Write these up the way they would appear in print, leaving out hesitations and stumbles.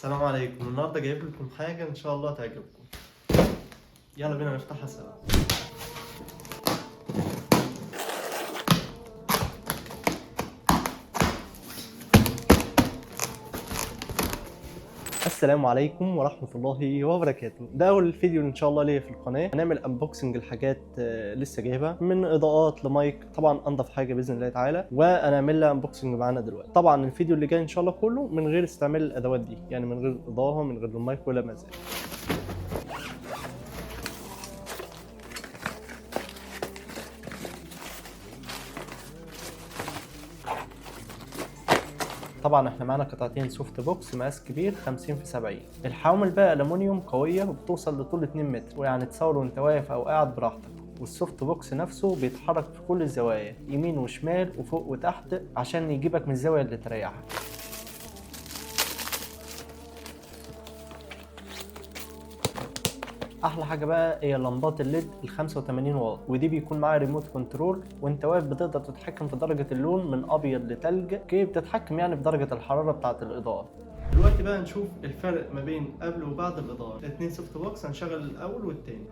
السلام عليكم. النهارده جايب لكم حاجه ان شاء الله تعجبكم. يلا بينا نفتحها سوا. السلام عليكم ورحمة الله وبركاته. ده أول فيديو إن شاء الله ليا في القناة. هنعمل أنبوكسنج لحاجات لسه جايبها، من إضاءات لمايك، طبعا أنضف حاجة بإذن الله تعالى، وهنعمل لها أنبوكسنج معانا دلوقتي. طبعا الفيديو اللي جاي إن شاء الله كله من غير استعمال الأدوات دي، يعني من غير إضاءة، من غير المايك ولا مازال. طبعا احنا معانا قطعتين سوفت بوكس مقاس كبير 50 في 70. الحوامل بقى ألمونيوم قوية وبتوصل لطول 2 متر، ويعني تصور وانت واقف او قاعد براحتك. والسوفت بوكس نفسه بيتحرك في كل الزوايا، يمين وشمال وفوق وتحت، عشان يجيبك من الزاوية اللي تريحك. احلى حاجه بقى هي لمبات الليد ال 85 واط، ودي بيكون معاها ريموت كنترول، وانت واقف بتقدر تتحكم في درجه اللون من ابيض لتلج، كيف بتتحكم يعني في درجه الحراره بتاعه الاضاءه. دلوقتي بقى نشوف الفرق ما بين قبل وبعد الاضاءه. الاثنين سوفت بوكس، هنشغل الاول والتاني.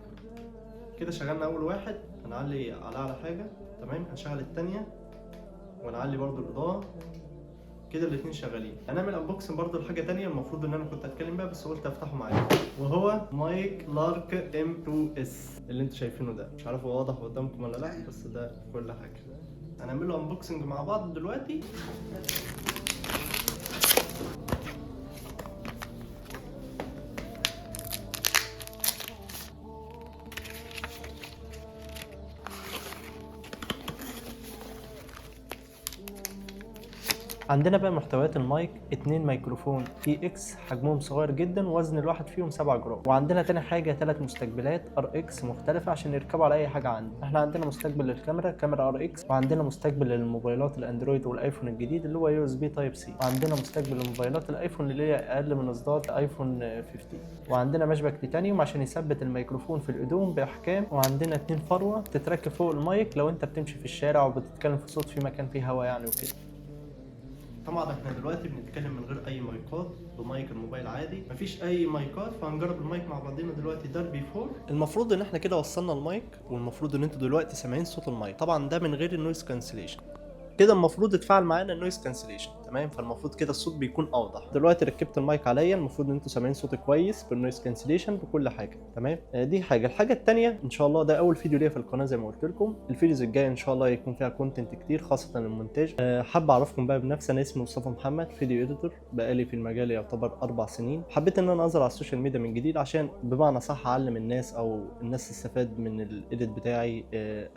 كده شغلنا اول واحد، هنعلي على اعلى حاجه، تمام. هنشغل الثانيه ونعلي برضو الاضاءه. كده الاثنين شغالين. هنعمل انبوكسنج برضو لحاجه ثانيه المفروض ان انا كنت اتكلم بقى، بس قلت افتحه معاكم، وهو مايك لارك M2S اللي انتوا شايفينه ده. مش عارف هو واضح قدامكم ولا لا، بس ده كل حاجه. هنعمل له انبوكسنج مع بعض دلوقتي. عندنا بقى محتويات المايك: 2 ميكروفون TX حجمهم صغير جدا، ووزن الواحد فيهم 7 جرام. وعندنا تاني حاجه 3 مستقبلات RX مختلفه عشان يركبوا على اي حاجه عندي. احنا عندنا مستقبل للكاميرا، كاميرا RX، وعندنا مستقبل للموبايلات الاندرويد والايفون الجديد اللي هو USB Type C، وعندنا مستقبل لموبايلات الايفون اللي هي اقل من اصدار ايفون 15، وعندنا مشبك تيتانيوم عشان يثبت الميكروفون في الايدون باحكام، وعندنا 2 فروه تتركب فوق المايك لو انت بتمشي في الشارع وبتتكلم في صوت في مكان فيه هواء يعني وكده. طبعا احنا دلوقتي بنتكلم من غير اي مايكات، بمايك الموبايل عادي، مفيش اي مايكات. فهنجرب المايك مع بعضينا دلوقتي. ده البي 4. المفروض ان احنا كده وصلنا المايك، والمفروض ان انتوا دلوقتي سامعين صوت المايك. طبعا ده من غير النويز كانسليشن. كده المفروض اتفعل معانا النويز كانسليشن، تمام. فالمفروض كده الصوت بيكون اوضح. دلوقتي ركبت المايك عليا، المفروض ان انتوا سامعين صوتي كويس بالنويز كانسليشن بكل حاجه، تمام. دي حاجه. الحاجه الثانيه، ان شاء الله ده اول فيديو ليا في القناه زي ما قلت لكم. الفيديوز الجايه ان شاء الله يكون فيها كونتنت كتير، خاصه المونتاج. حابب اعرفكم بقى بنفسي. انا اسمي مصطفى محمد، فيديو اديتور، بقالي في المجال يعتبر 4 سنين. حبيت ان انا اظهر على السوشيال ميديا من جديد، عشان بمعنى صح اعلم الناس، او الناس تستفاد من الايديت بتاعي.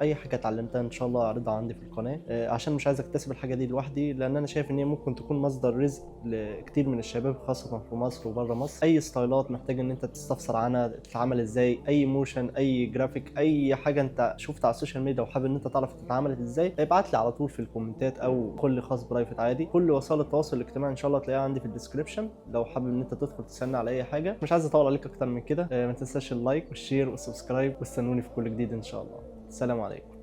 اي حاجه اتعلمتها ان شاء الله اعرضها عندي في القناه، عشان مش عايز اكتسب الحاجه دي لوحدي، لان انا شايف ان هي ممكن تكون مصدر رزق لكتير من الشباب، خاصه في مصر وبره مصر. اي ستايلات محتاج ان انت تستفسر عنها تتعمل ازاي، اي موشن، اي جرافيك، اي حاجه انت شفتها على السوشيال ميديا وحابب ان انت تعرف تتعملت ازاي، ابعت لي على طول في الكومنتات، او كل خاص برايفت عادي. كل وسائل التواصل الاجتماعي ان شاء الله تلاقيها عندي في الديسكربشن، لو حابب ان انت تدخل تسالني على اي حاجه. مش عايز اطول عليك اكتر من كده. ما تنساش اللايك والشير والسبسكرايب، واستنوني في كل جديد ان شاء الله. السلام عليكم.